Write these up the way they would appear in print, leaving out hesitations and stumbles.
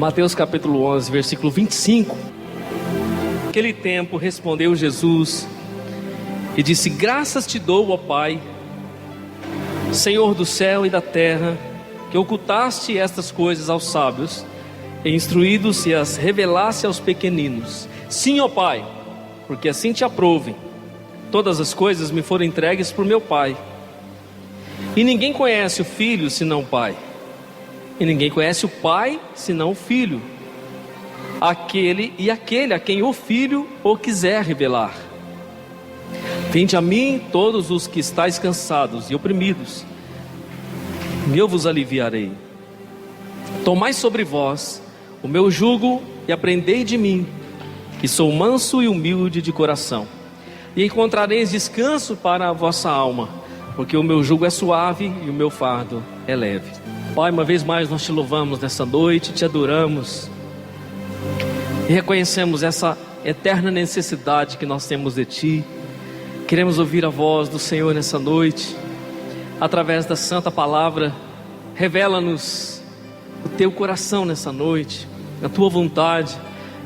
Mateus capítulo 11, versículo 25. Naquele tempo respondeu Jesus e disse: graças te dou, ó Pai, Senhor do céu e da terra, que ocultaste estas coisas aos sábios e instruídos e as revelaste aos pequeninos. Sim, ó Pai, porque assim te aprouve. Todas as coisas me foram entregues por meu Pai, e ninguém conhece o Filho senão o Pai, e ninguém conhece o Pai senão o Filho, aquele a quem o Filho o quiser revelar. Vinde a mim todos os que estáis cansados e oprimidos, e eu vos aliviarei. Tomai sobre vós o meu jugo e aprendei de mim, que sou manso e humilde de coração, e encontrareis descanso para a vossa alma, porque o meu jugo é suave e o meu fardo é leve. Pai, uma vez mais nós te louvamos nessa noite, te adoramos e reconhecemos essa eterna necessidade que nós temos de Ti. Queremos ouvir a voz do Senhor nessa noite, através da santa palavra. Revela-nos o Teu coração nessa noite, a Tua vontade,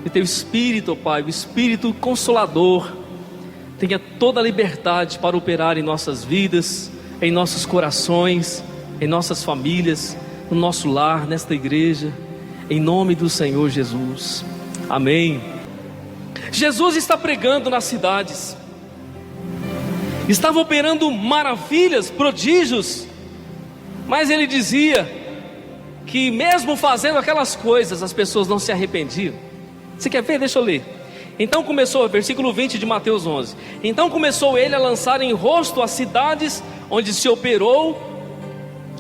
e Teu Espírito, ó Pai, o Espírito Consolador, tenha toda a liberdade para operar em nossas vidas, em nossos corações, em nossas famílias, no nosso lar, nesta igreja, em nome do Senhor Jesus, amém. Jesus está pregando nas cidades, estava operando maravilhas, prodígios, mas Ele dizia que mesmo fazendo aquelas coisas, as pessoas não se arrependiam. Você quer ver? Deixa eu ler. Então começou, versículo 20 de Mateus 11. Então começou Ele a lançar em rosto as cidades onde se operou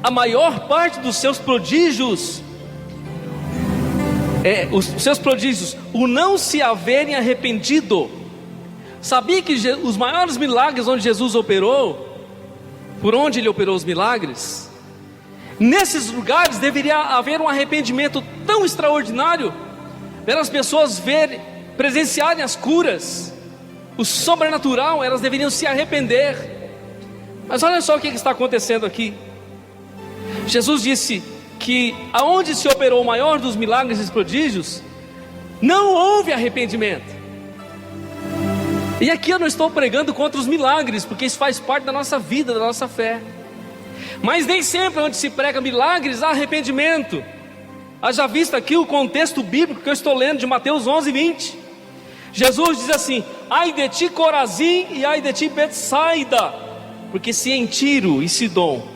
a maior parte dos seus prodígios, os seus prodígios, o não se haverem arrependido. Sabia que os maiores milagres onde Jesus operou, por onde Ele operou os milagres, nesses lugares deveria haver um arrependimento tão extraordinário, para as pessoas verem, presenciarem as curas, o sobrenatural, elas deveriam se arrepender. Mas olha só o que está acontecendo aqui. Jesus disse que aonde se operou o maior dos milagres e prodígios, não houve arrependimento. E aqui eu não estou pregando contra os milagres, porque isso faz parte da nossa vida, da nossa fé. Mas nem sempre onde se prega milagres há arrependimento. Haja visto aqui o contexto bíblico que eu estou lendo de Mateus 11, 20. Jesus diz assim: ai de ti Corazim e ai de ti Betsaida, porque se em Tiro e Sidom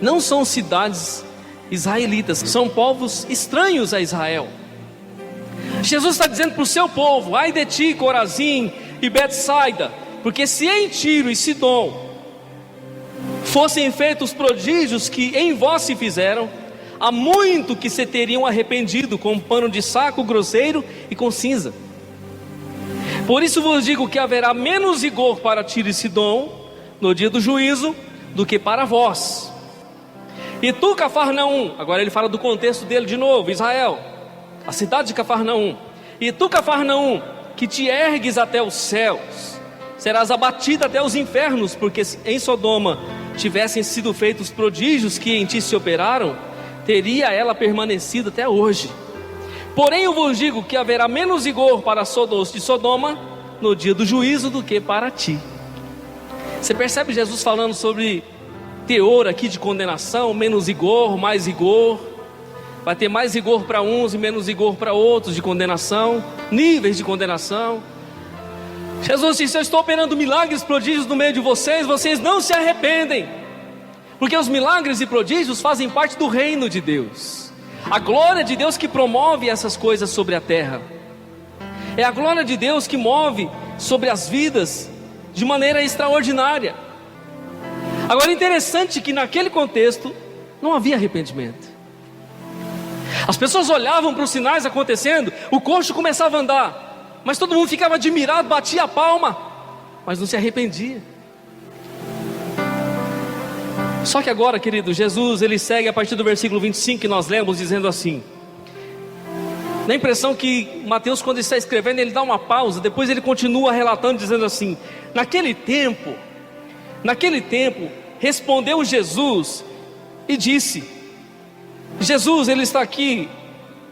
não são cidades israelitas, são povos estranhos a Israel. Jesus está dizendo para o seu povo: ai de ti Corazim e Betsaida, porque se em Tiro e Sidom fossem feitos os prodígios que em vós se fizeram, há muito que se teriam arrependido com um pano de saco grosseiro e com cinza. Por isso vos digo que haverá menos rigor para Tiro e Sidom no dia do juízo do que para vós. E tu, Cafarnaum, agora ele fala do contexto dele de novo, Israel, a cidade de Cafarnaum. E tu, Cafarnaum, que te ergues até os céus, serás abatida até os infernos, porque se em Sodoma tivessem sido feitos prodígios que em ti se operaram, teria ela permanecido até hoje. Porém eu vos digo que haverá menos rigor para os de Sodoma no dia do juízo do que para ti. Você percebe Jesus falando sobre teor aqui de condenação, menos rigor, mais rigor. Vai ter mais rigor para uns e menos rigor para outros de condenação, níveis de condenação. Jesus disse: eu estou operando milagres, prodígios no meio de vocês, vocês não se arrependem, porque os milagres e prodígios fazem parte do reino de Deus. A glória de Deus que promove essas coisas sobre a terra, é a glória de Deus que move sobre as vidas de maneira extraordinária. Agora, interessante que naquele contexto não havia arrependimento. As pessoas olhavam para os sinais acontecendo, o coxo começava a andar, mas todo mundo ficava admirado, batia a palma, mas não se arrependia. Só que agora, querido, Jesus, ele segue a partir do versículo 25 que nós lemos, dizendo assim. Dá a impressão que Mateus, quando ele está escrevendo, ele dá uma pausa, depois ele continua relatando, dizendo assim: naquele tempo, respondeu Jesus e disse: Jesus, ele está aqui,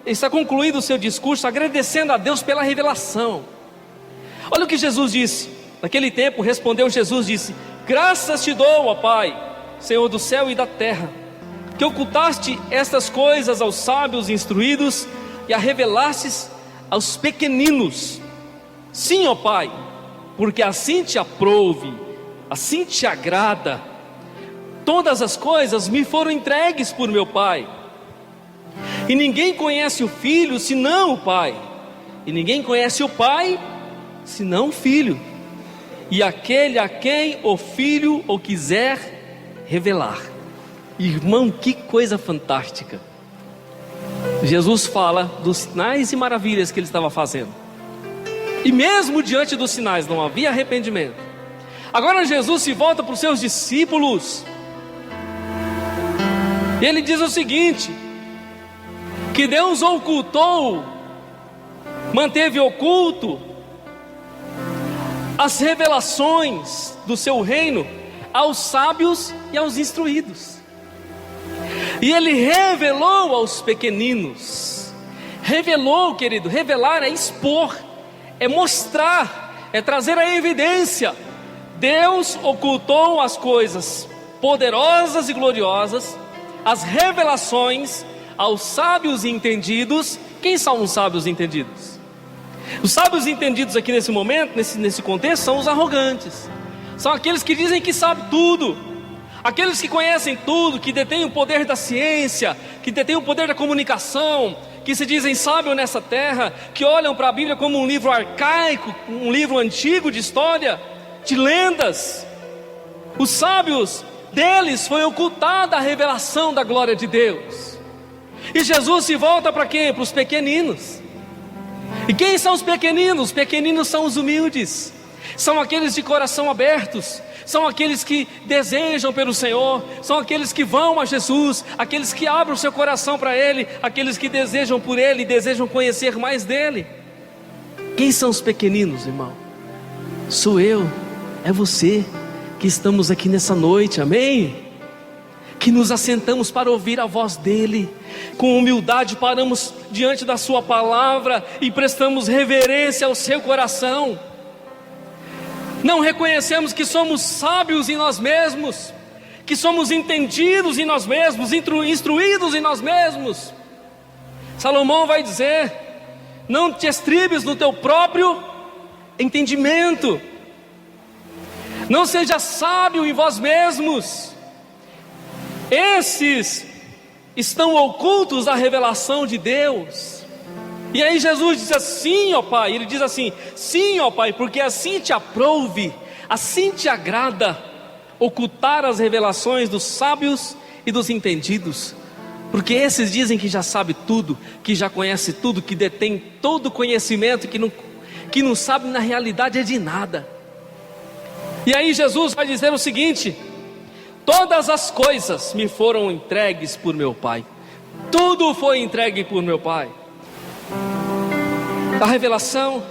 ele está concluindo o seu discurso agradecendo a Deus pela revelação. Olha o que Jesus disse. Naquele tempo respondeu Jesus, disse: graças te dou, ó Pai, Senhor do céu e da terra, que ocultaste estas coisas aos sábios instruídos e a revelastes aos pequeninos. Sim, ó Pai, porque assim te aprouve, assim te agrada. Todas as coisas me foram entregues por meu Pai, e ninguém conhece o Filho senão o Pai, e ninguém conhece o Pai senão o Filho, e aquele a quem o Filho o quiser revelar. Irmão, que coisa fantástica. Jesus fala dos sinais e maravilhas que ele estava fazendo, e mesmo diante dos sinais não havia arrependimento. Agora Jesus se volta para os seus discípulos, e ele diz o seguinte: que Deus ocultou, manteve oculto as revelações do seu reino aos sábios e aos instruídos, e ele revelou aos pequeninos. Revelou, querido, revelar é expor, é mostrar, é trazer a evidência. Deus ocultou as coisas poderosas e gloriosas, as revelações aos sábios e entendidos. Quem são os sábios e entendidos? Os sábios e entendidos aqui nesse momento, nesse contexto, são os arrogantes. São aqueles que dizem que sabem tudo, aqueles que conhecem tudo, que detêm o poder da ciência, que detêm o poder da comunicação, que se dizem sábios nessa terra, que olham para a Bíblia como um livro arcaico, um livro antigo de história, de lendas. Os sábios, deles foi ocultada a revelação da glória de Deus. E Jesus se volta para quem? Para os pequeninos. E quem são os pequeninos? Os pequeninos são os humildes, são aqueles de coração abertos, são aqueles que desejam pelo Senhor, são aqueles que vão a Jesus, aqueles que abrem o seu coração para Ele, aqueles que desejam por Ele, desejam conhecer mais dEle. Quem são os pequeninos, irmão? Sou eu, é você, que estamos aqui nessa noite, amém? Que nos assentamos para ouvir a voz dEle, com humildade paramos diante da sua palavra e prestamos reverência ao seu coração. Não reconhecemos que somos sábios em nós mesmos, que somos entendidos em nós mesmos, instruídos em nós mesmos. Salomão vai dizer: não te estribes no teu próprio entendimento, não seja sábio em vós mesmos. Esses estão ocultos à revelação de Deus. E aí Jesus diz assim, ó Pai, ele diz assim: sim, ó Pai, porque assim te aprouve, assim te agrada ocultar as revelações dos sábios e dos entendidos. Porque esses dizem que já sabe tudo, que já conhece tudo, que detém todo o conhecimento, que não sabe na realidade é de nada. E aí Jesus vai dizer o seguinte: todas as coisas me foram entregues por meu Pai. Tudo foi entregue por meu Pai. A revelação,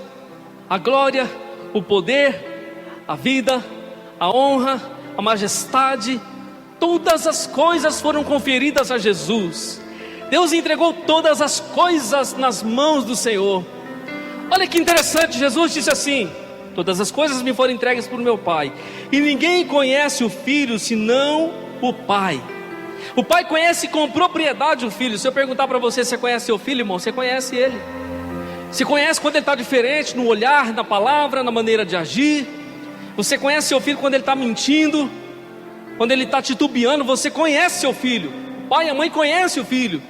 a glória, o poder, a vida, a honra, a majestade, todas as coisas foram conferidas a Jesus. Deus entregou todas as coisas nas mãos do Senhor. Olha que interessante, Jesus disse assim: todas as coisas me foram entregues por meu Pai, e ninguém conhece o Filho senão o Pai. O Pai conhece com propriedade o Filho. Se eu perguntar para você, você conhece seu filho, irmão? Você conhece ele. Você conhece quando ele está diferente no olhar, na palavra, na maneira de agir. Você conhece seu filho quando ele está mentindo, quando ele está titubeando. Você conhece seu filho. O pai e a mãe conhecem o filho.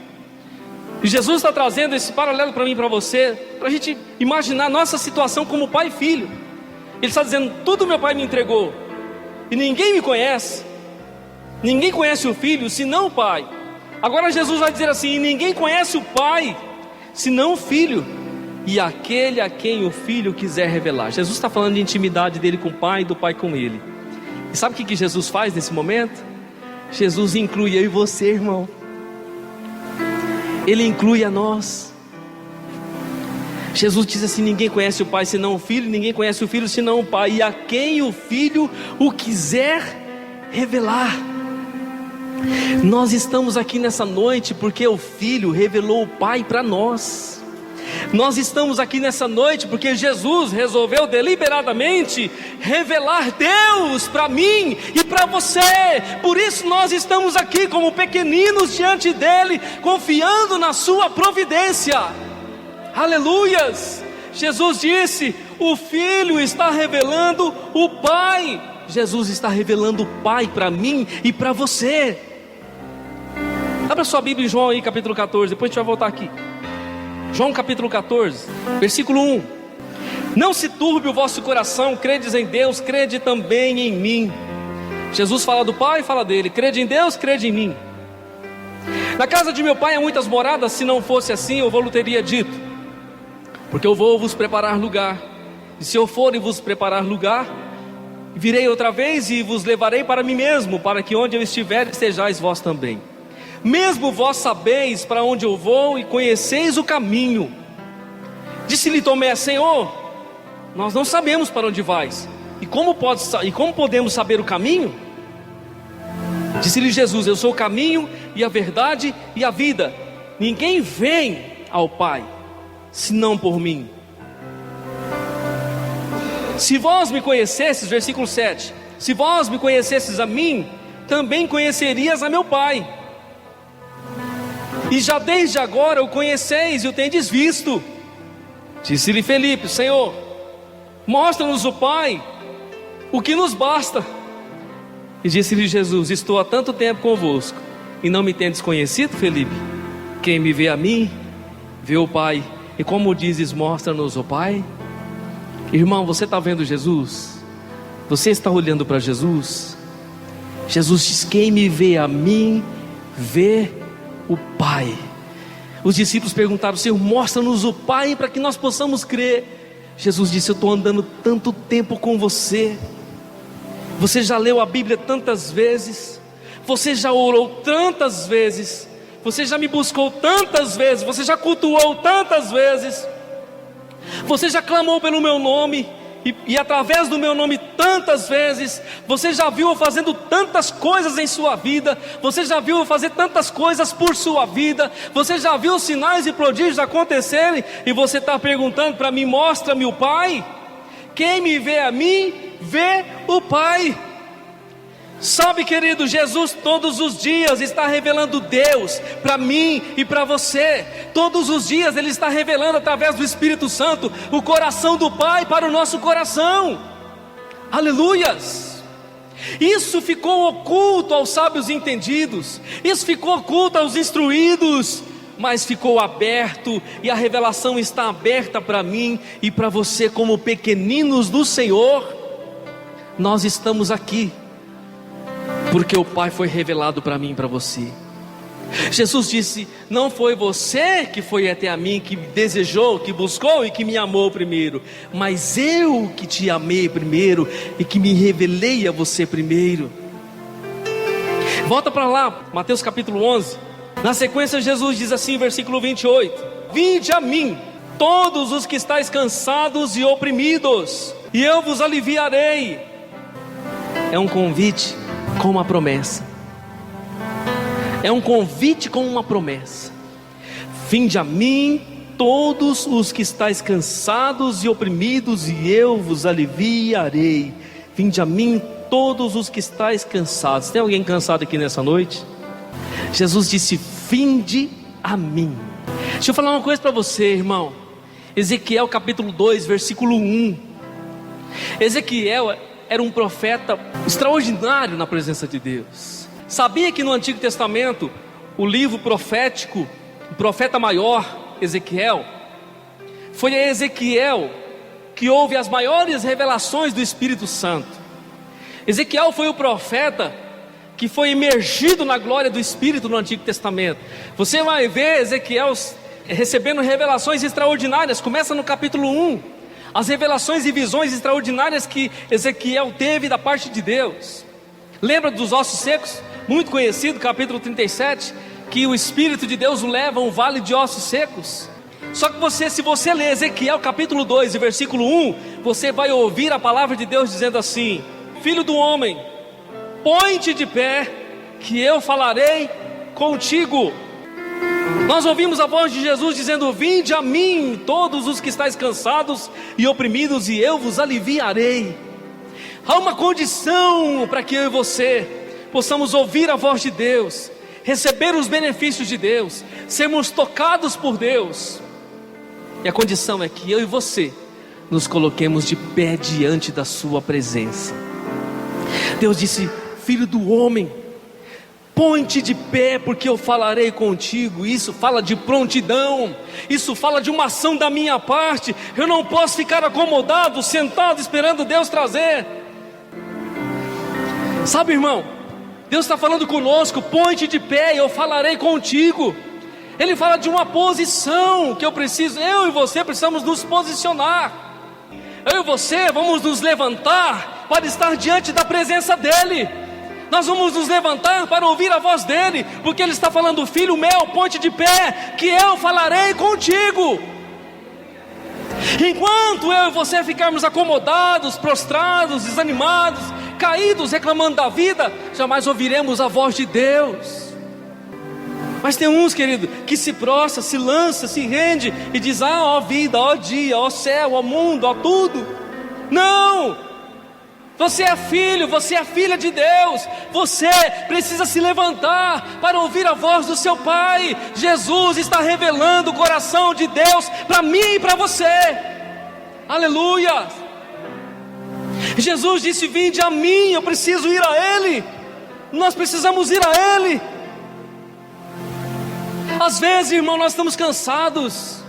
E Jesus está trazendo esse paralelo para mim e para você, para a gente imaginar nossa situação como pai e filho. Ele está dizendo: tudo meu Pai me entregou, e ninguém me conhece, ninguém conhece o Filho senão o Pai. Agora Jesus vai dizer assim: e ninguém conhece o Pai senão o Filho, e aquele a quem o Filho quiser revelar. Jesus está falando de intimidade dele com o Pai e do Pai com ele. E sabe o que Jesus faz nesse momento? Jesus inclui eu e você, irmão. Ele inclui a nós. Jesus diz assim: ninguém conhece o Pai senão o Filho, ninguém conhece o Filho senão o Pai, e a quem o Filho o quiser revelar. Nós estamos aqui nessa noite porque o Filho revelou o Pai para nós. Nós estamos aqui nessa noite porque Jesus resolveu deliberadamente revelar Deus para mim e para você. Por isso nós estamos aqui como pequeninos diante dele, confiando na sua providência. Aleluias! Jesus disse: o Filho está revelando o Pai. Jesus está revelando o Pai para mim e para você. Abra sua Bíblia em João aí, capítulo 14, depois a gente vai voltar aqui. João capítulo 14, versículo 1. Não se turbe o vosso coração, credes em Deus, crede também em mim. Jesus fala do Pai, fala dele. Crede em Deus, crede em mim. Na casa de meu Pai há muitas moradas, se não fosse assim eu vou-lhe teria dito, porque eu vou vos preparar lugar. E se eu for e vos preparar lugar, virei outra vez e vos levarei para mim mesmo, para que onde eu estiver estejais vós também. Mesmo vós sabeis para onde eu vou e conheceis o caminho. Disse-lhe Tomé: Senhor, nós não sabemos para onde vais, e como podemos saber o caminho? Disse-lhe Jesus: eu sou o caminho e a verdade e a vida. Ninguém vem ao Pai senão por mim. Se vós me conhecesses, versículo 7, se vós me conhecesses a mim, também conhecerias a meu Pai. E já desde agora o conheceis e o tendes visto. Disse-lhe Felipe: Senhor, mostra-nos o Pai, o que nos basta. E disse-lhe Jesus: estou há tanto tempo convosco, e não me tendes conhecido, Felipe? Quem me vê a mim, vê o Pai. E como dizes, mostra-nos o Pai? Irmão, você está vendo Jesus? Você está olhando para Jesus? Jesus diz: quem me vê a mim, vê o Pai. Os discípulos perguntaram: Senhor, mostra-nos o Pai para que nós possamos crer. Jesus disse: eu estou andando tanto tempo com você. Você já leu a Bíblia tantas vezes, você já orou tantas vezes, você já me buscou tantas vezes, você já cultuou tantas vezes, você já clamou pelo meu nome e através do meu nome tantas vezes. Você já viu eu fazendo tantas coisas em sua vida, você já viu eu fazer tantas coisas por sua vida, você já viu os sinais e prodígios acontecerem, e você está perguntando para mim: mostra-me o Pai? Quem me vê a mim, vê o Pai. Sabe, querido, Jesus todos os dias está revelando Deus para mim e para você. Todos os dias Ele está revelando através do Espírito Santo o coração do Pai para o nosso coração. Aleluias! Isso ficou oculto aos sábios entendidos, isso ficou oculto aos instruídos, mas ficou aberto, e a revelação está aberta para mim e para você, como pequeninos do Senhor. Nós estamos aqui porque o Pai foi revelado para mim e para você. Jesus disse: não foi você que foi até a mim, que desejou, que buscou e que me amou primeiro, mas eu que te amei primeiro e que me revelei a você primeiro. Volta para lá, Mateus capítulo 11. Na sequência Jesus diz assim, versículo 28: vinde a mim, todos os que estáis cansados e oprimidos, e eu vos aliviarei. É um convite com uma promessa. É um convite com uma promessa. Vinde a mim, todos os que estáis cansados e oprimidos, e eu vos aliviarei. Vinde a mim, todos os que estáis cansados. Tem alguém cansado aqui nessa noite? Jesus disse: vinde a mim. Deixa eu falar uma coisa para você, irmão. Ezequiel capítulo 2, versículo 1. Ezequiel era um profeta extraordinário na presença de Deus. Sabia que no Antigo Testamento, o livro profético, o profeta maior, Ezequiel, foi a Ezequiel que houve as maiores revelações do Espírito Santo. Ezequiel foi o profeta que foi imergido na glória do Espírito no Antigo Testamento. Você vai ver Ezequiel recebendo revelações extraordinárias. Começa no capítulo 1. As revelações e visões extraordinárias que Ezequiel teve da parte de Deus. Lembra dos ossos secos? Muito conhecido, capítulo 37, que o Espírito de Deus o leva a um vale de ossos secos. Só que se você ler Ezequiel capítulo 2 e versículo 1, você vai ouvir a palavra de Deus dizendo assim: filho do homem, põe-te de pé, que eu falarei contigo. Nós ouvimos a voz de Jesus dizendo: vinde a mim todos os que estáis cansados e oprimidos, e eu vos aliviarei. Há uma condição para que eu e você possamos ouvir a voz de Deus, receber os benefícios de Deus, sermos tocados por Deus. E a condição é que eu e você nos coloquemos de pé diante da sua presença. Deus disse: filho do homem, põe-te de pé, porque eu falarei contigo. Isso fala de prontidão, isso fala de uma ação da minha parte. Eu não posso ficar acomodado, sentado, esperando Deus trazer. Sabe, irmão, Deus está falando conosco: põe-te de pé, eu falarei contigo. Ele fala de uma posição que eu e você precisamos nos posicionar. Eu e você vamos nos levantar para estar diante da presença dEle. Nós vamos nos levantar para ouvir a voz dEle, porque Ele está falando: filho meu, põe-te de pé, que eu falarei contigo. Enquanto eu e você ficarmos acomodados, prostrados, desanimados, caídos, reclamando da vida, jamais ouviremos a voz de Deus. Mas tem uns, querido, que se prostra, se lança, se rende e diz: ah, ó vida, ó dia, ó céu, ó mundo, ó tudo. Não! Você é filho, você é filha de Deus. Você precisa se levantar para ouvir a voz do seu Pai. Jesus está revelando o coração de Deus para mim e para você. Aleluia! Jesus disse: vinde a mim, eu preciso ir a Ele. Nós precisamos ir a Ele. Às vezes, irmão, nós estamos cansados.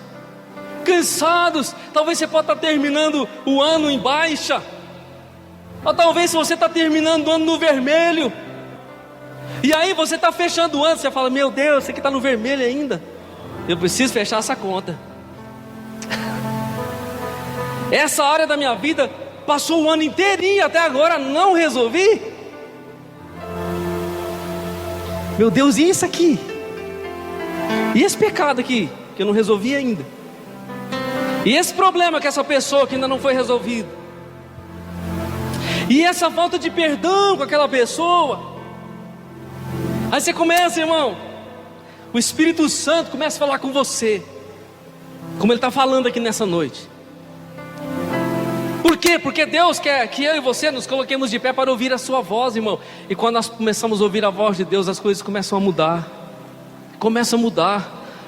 Talvez você possa estar terminando o ano em baixa, ou talvez você está terminando o ano no vermelho. E aí você está fechando o ano, você fala: meu Deus, você que está no vermelho ainda, eu preciso fechar essa conta. Essa área da minha vida passou o ano inteirinho, até agora não resolvi. Meu Deus, e isso aqui? E esse pecado aqui, que eu não resolvi ainda? E esse problema com essa pessoa que ainda não foi resolvido? E essa falta de perdão com aquela pessoa? Aí você começa, irmão, o Espírito Santo começa a falar com você, como Ele está falando aqui nessa noite. Por quê? Porque Deus quer que eu e você nos coloquemos de pé para ouvir a sua voz, irmão. E quando nós começamos a ouvir a voz de Deus, as coisas começam a mudar.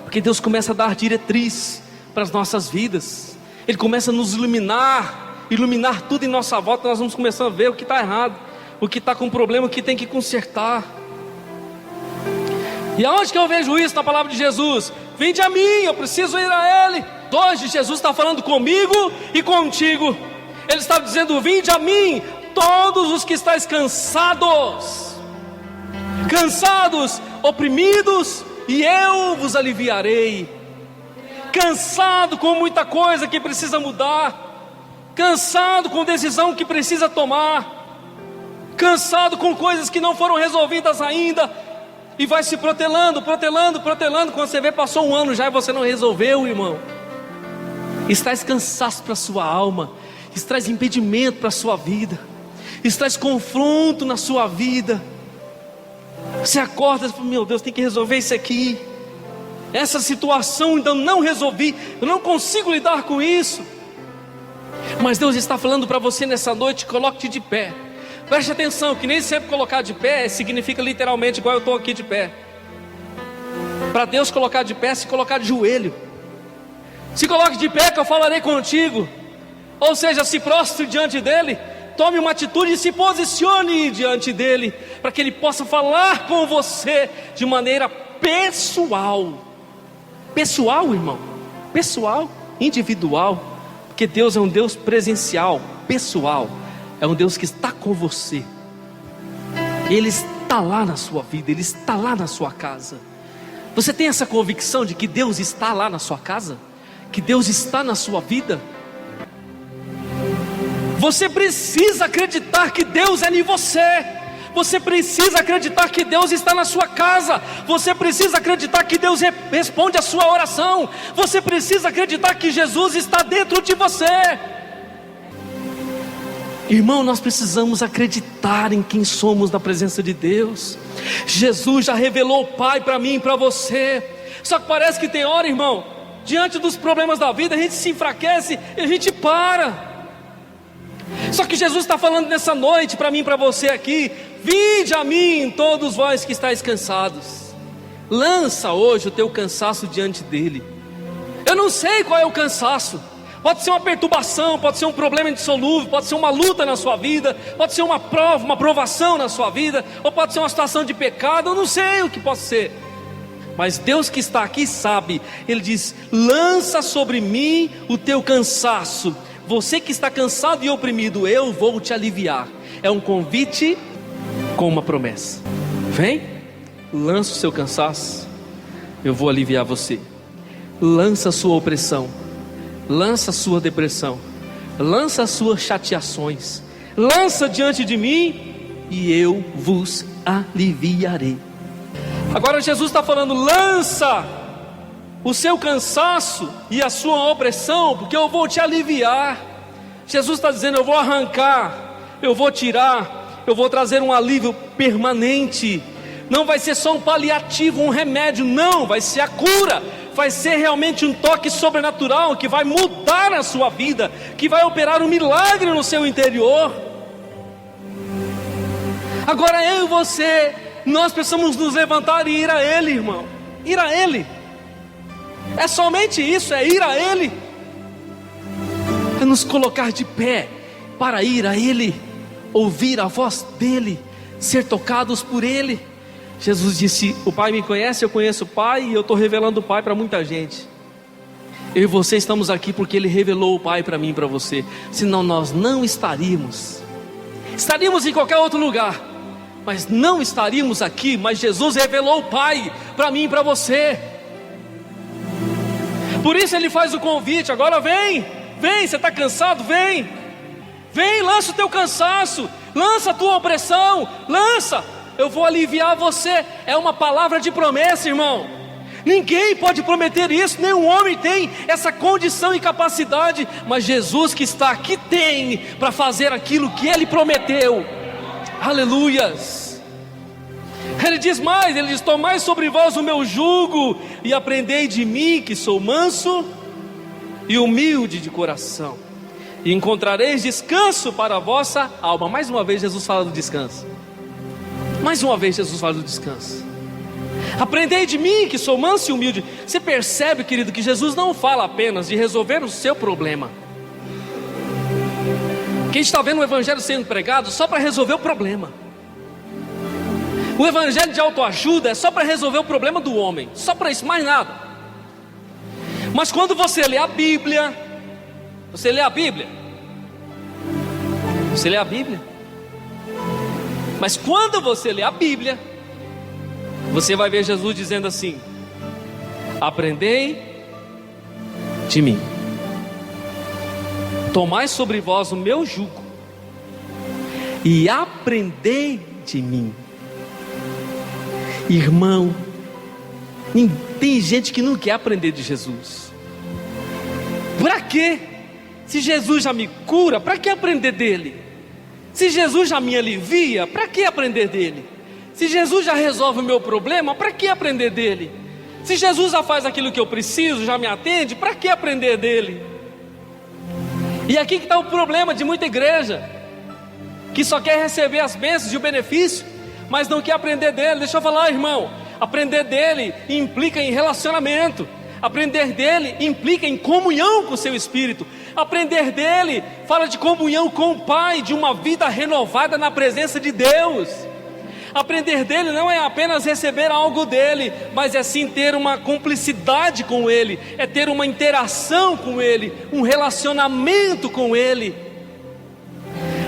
Porque Deus começa a dar diretriz para as nossas vidas. Ele começa a nos iluminar tudo em nossa volta. Nós vamos começando a ver o que está errado, o que está com problema, o que tem que consertar. E aonde que eu vejo isso? Na palavra de Jesus: vinde a mim, eu preciso ir a Ele. Hoje Jesus está falando comigo e contigo. Ele está dizendo: vinde a mim, todos os que estáis cansados, oprimidos, e eu vos aliviarei. Cansado com muita coisa que precisa mudar, cansado com decisão que precisa tomar, cansado com coisas que não foram resolvidas ainda, e vai se protelando. Quando você vê, passou um ano já e você não resolveu, irmão. Isso traz cansaço para a sua alma, isso traz impedimento para a sua vida, isso traz confronto na sua vida. Você acorda e fala: meu Deus, tem que resolver isso aqui. Essa situação ainda não resolvi, eu não consigo lidar com isso. Mas Deus está falando para você nessa noite: coloque-te de pé. Preste atenção, que nem sempre colocar de pé significa literalmente igual eu estou aqui de pé. Para Deus, colocar de pé é se colocar de joelho. Se coloque de pé, que eu falarei contigo. Ou seja, se prostre diante dEle, tome uma atitude e se posicione diante dEle, para que Ele possa falar com você de maneira pessoal. Pessoal, irmão, pessoal, individual. Porque Deus é um Deus presencial, pessoal. É um Deus que está com você. Ele está lá na sua vida, Ele está lá na sua casa. Você tem essa convicção de que Deus está lá na sua casa? Que Deus está na sua vida? Você precisa acreditar que Deus é em você. Você precisa acreditar que Deus está na sua casa. Você precisa acreditar que Deus responde a sua oração. Você precisa acreditar que Jesus está dentro de você. Irmão, nós precisamos acreditar em quem somos na presença de Deus. Jesus já revelou o Pai para mim e para você. Só que parece que tem hora, irmão, diante dos problemas da vida, a gente se enfraquece e a gente para. Só que Jesus está falando nessa noite para mim e para você aqui: vinde a mim, todos vós que estáis cansados. Lança hoje o teu cansaço diante dele. Eu não sei qual é o cansaço. Pode ser uma perturbação, pode ser um problema indissolúvel, pode ser uma luta na sua vida, pode ser uma prova, uma provação na sua vida, ou pode ser uma situação de pecado. Eu não sei o que pode ser, mas Deus que está aqui sabe. Ele diz: lança sobre mim o teu cansaço. Você que está cansado e oprimido, eu vou te aliviar. É um convite com uma promessa. Vem, lança o seu cansaço, eu vou aliviar você. Lança a sua opressão, lança a sua depressão, lança as suas chateações, lança diante de mim e eu vos aliviarei. Agora Jesus está falando: lança o seu cansaço e a sua opressão, porque eu vou te aliviar. Jesus está dizendo: eu vou arrancar, eu vou tirar, eu vou trazer um alívio permanente. Não vai ser só um paliativo, um remédio, não, vai ser a cura. Vai ser realmente um toque sobrenatural que vai mudar a sua vida, que vai operar um milagre no seu interior. Agora eu e você, nós precisamos nos levantar e ir a Ele, irmão. Ir a Ele. É somente isso, é ir a Ele. É nos colocar de pé para ir a Ele, ouvir a voz dEle, ser tocados por Ele. Jesus disse: o Pai me conhece, eu conheço o Pai, e eu estou revelando o Pai para muita gente. Eu e você estamos aqui porque Ele revelou o Pai para mim e para você. Senão nós não estaríamos. Estaríamos em qualquer outro lugar, mas não estaríamos aqui. Mas Jesus revelou o Pai para mim e para você. Por isso Ele faz o convite: agora vem, vem, você está cansado? Vem, vem, lança o teu cansaço, lança a tua opressão, lança. Eu vou aliviar você. É uma palavra de promessa, irmão. Ninguém pode prometer isso, nenhum homem tem essa condição e capacidade, mas Jesus que está aqui tem para fazer aquilo que Ele prometeu. Aleluias. Ele diz mais, Ele diz: tomai sobre vós o meu jugo e aprendei de mim, que sou manso e humilde de coração, e encontrareis descanso para a vossa alma. Mais uma vez Jesus fala do descanso. Mais uma vez Jesus fala do descanso. Aprendei de mim, que sou manso e humilde. Você percebe, querido, que Jesus não fala apenas de resolver o seu problema. Quem está vendo o evangelho sendo pregado só para resolver o problema. O evangelho de autoajuda é só para resolver o problema do homem, só para isso, mais nada. Mas quando você lê a Bíblia, você lê a Bíblia, mas quando você lê a Bíblia, você vai ver Jesus dizendo assim: aprendei de mim, tomai sobre vós o meu jugo e aprendei de mim. Irmão, tem gente que não quer aprender de Jesus. Para quê? Se Jesus já me cura, para que aprender dele? Se Jesus já me alivia, para que aprender dele? Se Jesus já resolve o meu problema, para que aprender dele? Se Jesus já faz aquilo que eu preciso, já me atende, para que aprender dele? E aqui que está o problema de muita igreja, que só quer receber as bênçãos e o benefício, mas não quer aprender dele. Deixa eu falar, irmão, aprender dele implica em relacionamento. Aprender dele implica em comunhão com o seu Espírito. Aprender dele fala de comunhão com o Pai, de uma vida renovada na presença de Deus. Aprender dele não é apenas receber algo dele, mas é sim ter uma cumplicidade com ele, é ter uma interação com ele, um relacionamento com ele.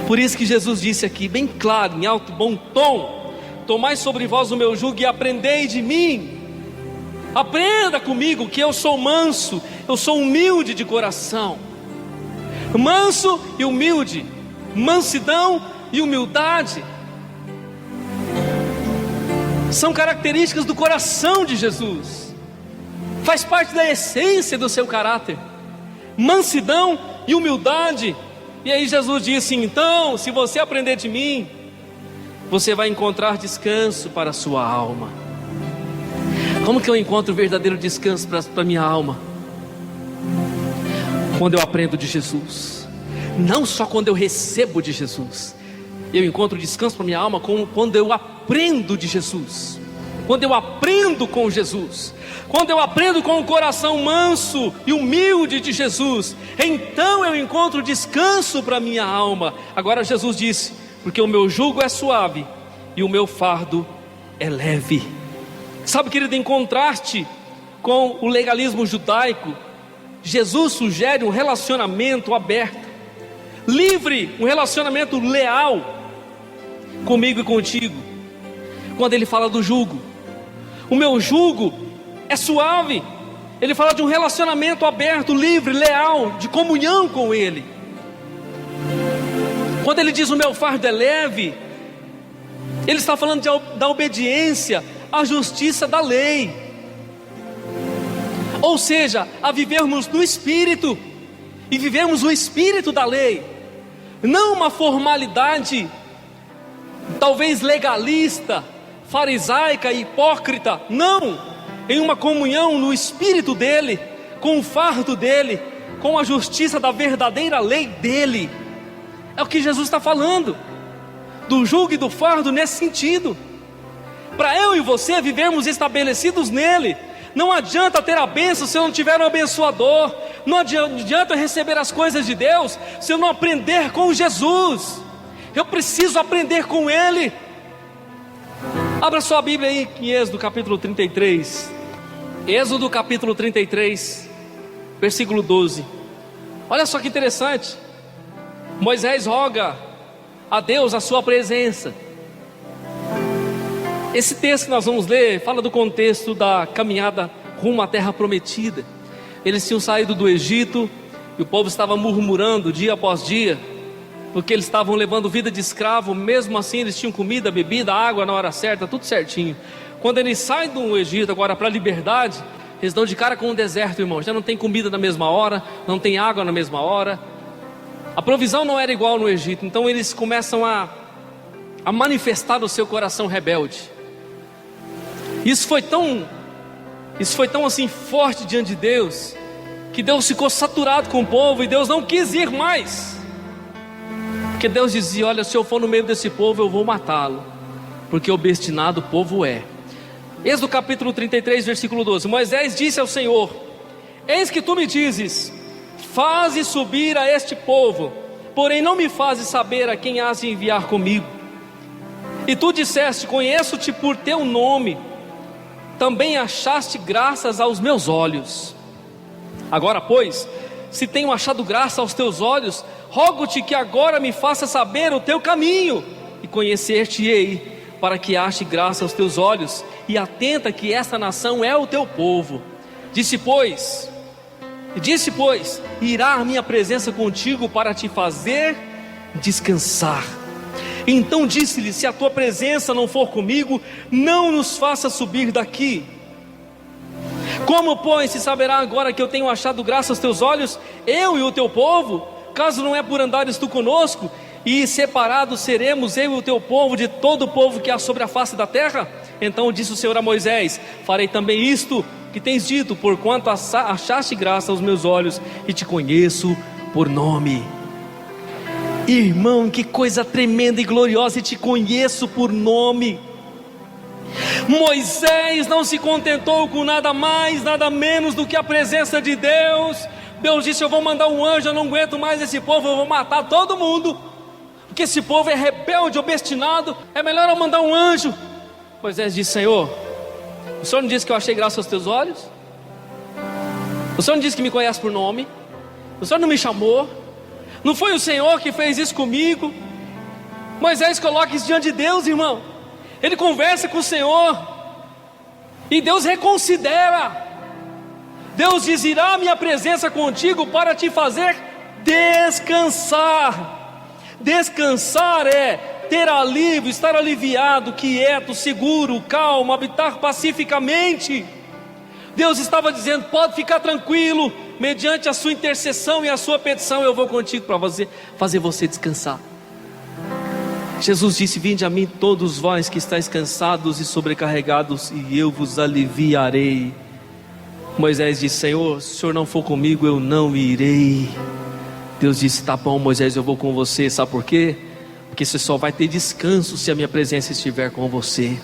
Por isso que Jesus disse aqui, bem claro, em alto bom tom: tomai sobre vós o meu jugo e aprendei de mim. Aprenda comigo que eu sou manso, eu sou humilde de coração. Manso e humilde, mansidão e humildade são características do coração de Jesus. Faz parte da essência do seu caráter. Mansidão e humildade E aí Jesus disse: então, se você aprender de mim, você vai encontrar descanso para a sua alma. Como que eu encontro verdadeiro descanso para a minha alma? Quando eu aprendo de Jesus. Não só quando eu recebo de Jesus. Eu encontro descanso para a minha alma quando eu aprendo de Jesus. Quando eu aprendo com Jesus. Quando eu aprendo com o coração manso e humilde de Jesus, então eu encontro descanso para a minha alma. Agora Jesus disse: porque o meu jugo é suave e o meu fardo é leve. Sabe, querido, em contraste com o legalismo judaico, Jesus sugere um relacionamento aberto, livre, um relacionamento leal comigo e contigo. Quando ele fala do jugo, o meu jugo é suave. Ele fala de um relacionamento aberto, livre, leal, de comunhão com Ele. Quando ele diz o meu fardo é leve, ele está falando da obediência à justiça da lei, ou seja, a vivermos no Espírito, e vivermos o Espírito da lei, não uma formalidade talvez legalista, farisaica e hipócrita, não, em uma comunhão no Espírito dele, com o fardo dele, com a justiça da verdadeira lei dele. É o que Jesus está falando, do jugo e do fardo nesse sentido. Para eu e você vivermos estabelecidos nele, não adianta ter a bênção se eu não tiver um abençoador, não adianta receber as coisas de Deus se eu não aprender com Jesus. Eu preciso aprender com Ele. Abra sua Bíblia aí em Êxodo capítulo 33. Êxodo capítulo 33, versículo 12. Olha só que interessante. Moisés roga a Deus a sua presença. Esse texto que nós vamos ler fala do contexto da caminhada rumo à terra prometida. Eles tinham saído do Egito e o povo estava murmurando dia após dia, porque eles estavam levando vida de escravo. Mesmo assim eles tinham comida, bebida, água na hora certa, tudo certinho. Quando eles saem do Egito agora para a liberdade, eles dão de cara com o deserto, irmão. Já não tem comida na mesma hora, não tem água na mesma hora. A provisão não era igual no Egito. Então eles começam a manifestar o seu coração rebelde. Isso foi tão assim forte diante de Deus, que Deus ficou saturado com o povo e Deus não quis ir mais. Porque Deus dizia: olha, se eu for no meio desse povo eu vou matá-lo, porque obstinado o povo é. Êxodo capítulo 33, versículo 12. Moisés disse ao Senhor: eis que tu me dizes, faze subir a este povo, porém não me fazes saber a quem has de enviar comigo. E tu disseste: conheço-te por teu nome, também achaste graças aos meus olhos. Agora, pois, se tenho achado graça aos teus olhos, rogo-te que agora me faça saber o teu caminho, e conhecer-te-ei, para que ache graça aos teus olhos, e atenta que esta nação é o teu povo. Disse, pois, irá a minha presença contigo para te fazer descansar. Então disse-lhe: se a tua presença não for comigo, não nos faça subir daqui. Como, pois, se saberá agora que eu tenho achado graça aos teus olhos, eu e o teu povo, caso não é por andares tu conosco, e separados seremos eu e o teu povo de todo o povo que há sobre a face da terra? Então disse o Senhor a Moisés: farei também isto que tens dito, porquanto achaste graça aos meus olhos, e te conheço por nome. Irmão, que coisa tremenda e gloriosa, e te conheço por nome. Moisés não se contentou com nada mais, nada menos do que a presença de Deus. Deus disse: eu vou mandar um anjo, eu não aguento mais esse povo, eu vou matar todo mundo, porque esse povo é rebelde, obstinado, é melhor eu mandar um anjo. Moisés disse: Senhor, o Senhor não disse que eu achei graça aos teus olhos? O Senhor não disse que me conhece por nome? O Senhor não me chamou? Não foi o Senhor que fez isso comigo? Moisés coloca isso diante de Deus, irmão. Ele conversa com o Senhor, e Deus reconsidera. Deus diz: irá a minha presença contigo para te fazer descansar. Descansar é ter alívio, estar aliviado, quieto, seguro, calmo, habitar pacificamente. Deus estava dizendo: pode ficar tranquilo, mediante a sua intercessão e a sua petição, eu vou contigo para fazer você descansar. Jesus disse: vinde a mim todos vós que estáis cansados e sobrecarregados, e eu vos aliviarei. Moisés disse: Senhor, se o Senhor não for comigo, eu não irei. Deus disse: tá bom, Moisés, eu vou com você. Sabe por quê? Porque você só vai ter descanso se a minha presença estiver com você.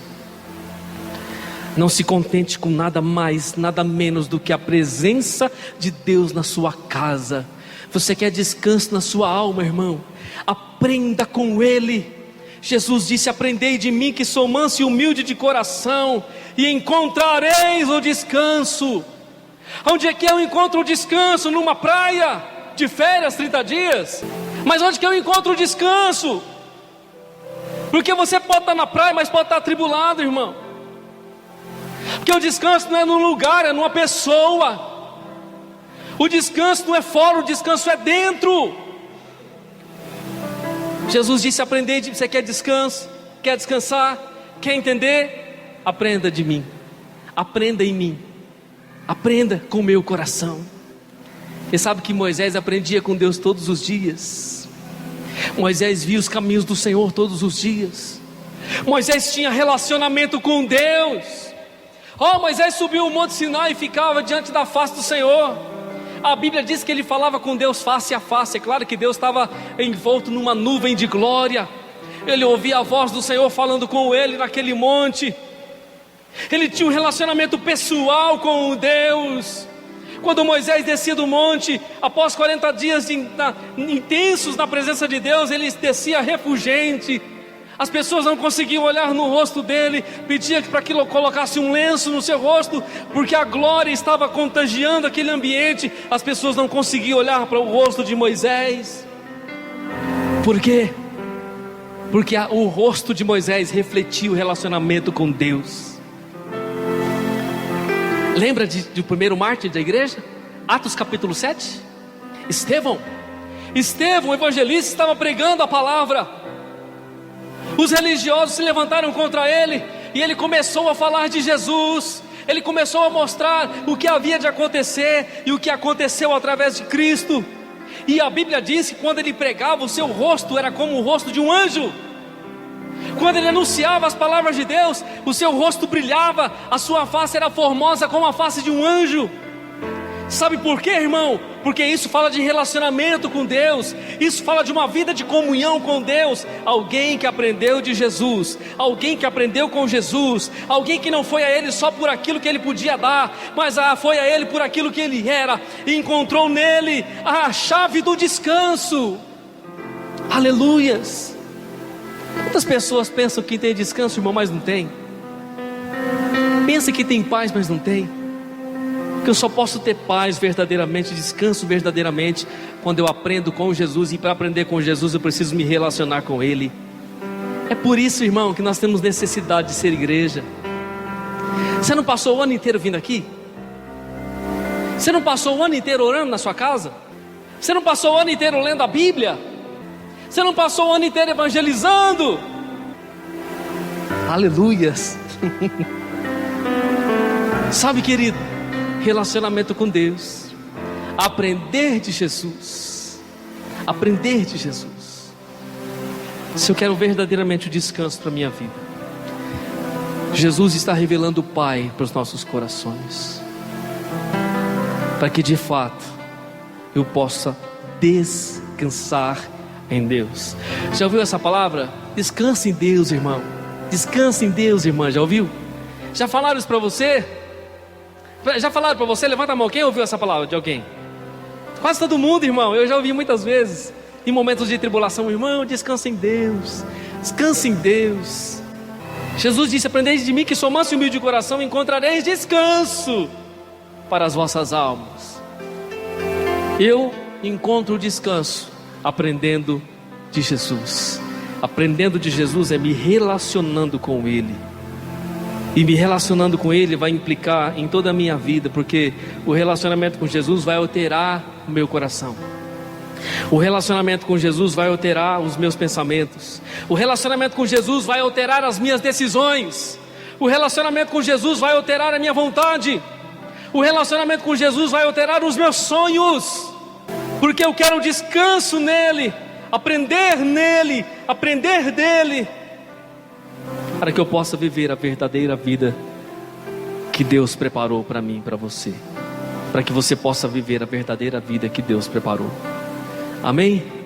Não se contente com nada mais, nada menos do que a presença de Deus na sua casa. Você quer descanso na sua alma, irmão? Aprenda com Ele. Jesus disse: aprendei de mim que sou manso e humilde de coração, e encontrareis o descanso. Onde é que eu encontro o descanso? Numa praia de férias, 30 dias? Mas onde que eu encontro o descanso? Porque você pode estar na praia, mas pode estar atribulado, irmão. Porque o descanso não é num lugar, é numa pessoa. O descanso não é fora, o descanso é dentro. Jesus disse: aprendei de... Você quer descanso? Quer descansar? Quer entender? Aprenda de mim. Aprenda em mim. Aprenda com o meu coração. Você sabe que Moisés aprendia com Deus todos os dias. Moisés via os caminhos do Senhor todos os dias. Moisés tinha relacionamento com Deus. Moisés subiu o monte Sinai e ficava diante da face do Senhor. A Bíblia diz que ele falava com Deus face a face. É claro que Deus estava envolto numa nuvem de glória. Ele ouvia a voz do Senhor falando com ele naquele monte. Ele tinha um relacionamento pessoal com Deus. Quando Moisés descia do monte, após 40 dias intensos na presença de Deus, ele descia refulgente. As pessoas não conseguiam olhar no rosto dele, pedia para que ele colocasse um lenço no seu rosto, porque a glória estava contagiando aquele ambiente. As pessoas não conseguiam olhar para o rosto de Moisés. Por quê? Porque o rosto de Moisés refletia o relacionamento com Deus. Lembra do primeiro mártir da igreja? Atos capítulo 7? Estevão, o evangelista, estava pregando a palavra. Os religiosos se levantaram contra ele, e ele começou a falar de Jesus. Ele começou a mostrar o que havia de acontecer, e o que aconteceu através de Cristo. E a Bíblia diz que quando ele pregava, o seu rosto era como o rosto de um anjo. Quando ele anunciava as palavras de Deus, o seu rosto brilhava, a sua face era formosa como a face de um anjo. Sabe por quê, irmão? Porque isso fala de relacionamento com Deus. Isso fala de uma vida de comunhão com Deus. Alguém que aprendeu de Jesus, alguém que aprendeu com Jesus, alguém que não foi a Ele só por aquilo que Ele podia dar, mas foi a Ele por aquilo que Ele era, e encontrou nele a chave do descanso. Aleluias. Quantas pessoas pensam que tem descanso, irmão, mas não tem? Pensa que tem paz, mas não tem. Que eu só posso ter paz verdadeiramente, descanso verdadeiramente, quando eu aprendo com Jesus. E para aprender com Jesus eu preciso me relacionar com Ele. É por isso, irmão, que nós temos necessidade de ser igreja. Você não passou o ano inteiro vindo aqui? Você não passou o ano inteiro orando na sua casa? Você não passou o ano inteiro lendo a Bíblia? Você não passou o ano inteiro evangelizando? Aleluias. Sabe, querido, relacionamento com Deus, aprender de Jesus. Aprender de Jesus. Se eu quero verdadeiramente o descanso para a minha vida, Jesus está revelando o Pai para os nossos corações, para que de fato eu possa descansar em Deus. Já ouviu essa palavra? Descansa em Deus, irmão. Descansa em Deus, irmã. Já ouviu? Já falaram isso para você? Já falaram para você? Levanta a mão. Quem ouviu essa palavra de alguém? Quase todo mundo, irmão. Eu já ouvi muitas vezes. Em momentos de tribulação, irmão, descansa em Deus. Descansa em Deus. Jesus disse: aprendei de mim que sou manso e humilde de coração, encontrareis descanso para as vossas almas. Eu encontro descanso aprendendo de Jesus. Aprendendo de Jesus é me relacionando com Ele. E me relacionando com Ele vai implicar em toda a minha vida, porque o relacionamento com Jesus vai alterar o meu coração. O relacionamento com Jesus vai alterar os meus pensamentos. O relacionamento com Jesus vai alterar as minhas decisões. O relacionamento com Jesus vai alterar a minha vontade. O relacionamento com Jesus vai alterar os meus sonhos, porque eu quero descanso nele, aprender dele, para que eu possa viver a verdadeira vida que Deus preparou para mim e para você, para que você possa viver a verdadeira vida que Deus preparou. Amém?